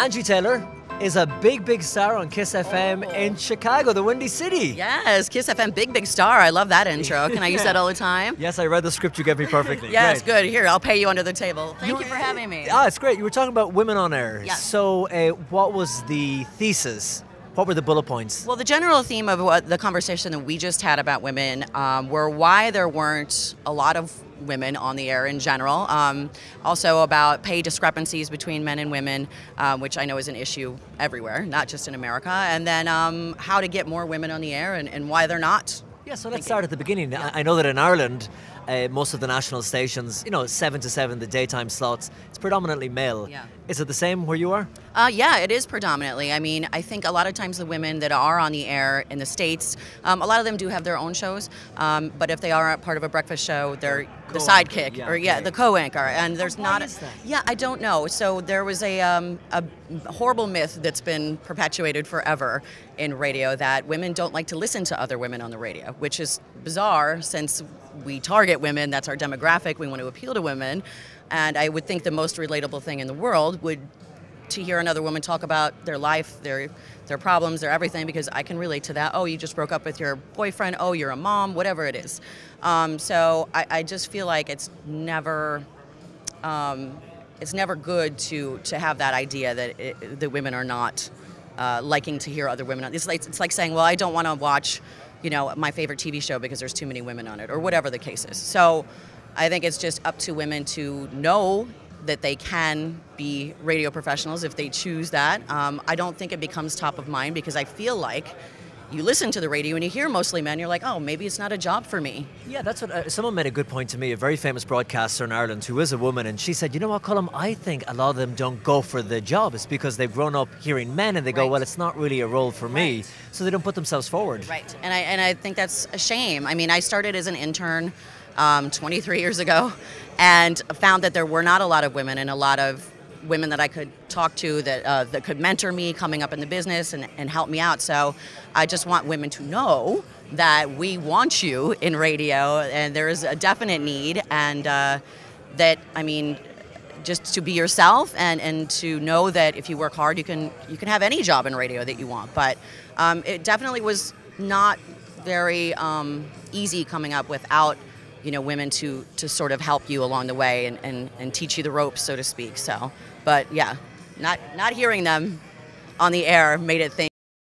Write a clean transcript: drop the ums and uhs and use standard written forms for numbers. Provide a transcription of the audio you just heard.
Angi Taylor is a big star on Kiss FM in Chicago, the Windy City. Yes, Kiss FM, big star. I love that intro. Can I use that all the time? Yes, I read the script you gave me perfectly. Yes, Great. good. Here, I'll pay you under the table. Thank you for having me. It's great. You were talking about women on air. Yeah. So what was the thesis? What were the bullet points? Well, the general theme of what the conversation that we just had about women were why there weren't a lot of women on the air in general. Also about pay discrepancies between men and women, which I know is an issue everywhere, not just in America. And then how to get more women on the air and why they're not. Yeah, so let's start at the beginning. Yeah. I know that in Ireland, most of the national stations, 7 to 7, the daytime slots, it's predominantly male. Yeah. Is it the same where you are? Yeah, it is predominantly. I mean, I think a lot of times the women that are on the air in the States, a lot of them do have their own shows, but if they are part of a breakfast show, they're the sidekick the co-anchor, and there's not. Why is that? Yeah, I don't know. So there was a horrible myth that's been perpetuated forever in radio that women don't like to listen to other women on the radio, which is bizarre since we target women. That's our demographic. We want to appeal to women, and I would think the most relatable thing in the world would to hear another woman talk about their life, their problems, their everything, because I can relate to that. Oh, you just broke up with your boyfriend. Oh, you're a mom, whatever it is. So I just feel like it's never good to have that idea that women are not liking to hear other women. It's like saying, well, I don't want to watch, my favorite TV show because there's too many women on it, or whatever the case is. So I think it's just up to women to know that they can be radio professionals if they choose that. I don't think it becomes top of mind because I feel like you listen to the radio and you hear mostly men, you're like, oh, maybe it's not a job for me. Yeah, that's what someone made a good point to me, a very famous broadcaster in Ireland who is a woman, and she said, you know what, Colm, I think a lot of them don't go for the job. It's because they've grown up hearing men and they go, well, it's not really a role for me, so they don't put themselves forward. Right, and I think that's a shame. I mean, I started as an intern 23 years ago and found that there were not a lot of women and a lot of women that I could talk to that could mentor me coming up in the business and help me out. So I just want women to know that we want you in radio and there is a definite need, and that, I mean, just to be yourself and to know that if you work hard, you can have any job in radio that you want. But it definitely was not very easy coming up without women to sort of help you along the way and teach you the ropes, so to speak. So, but yeah, not hearing them on the air made it think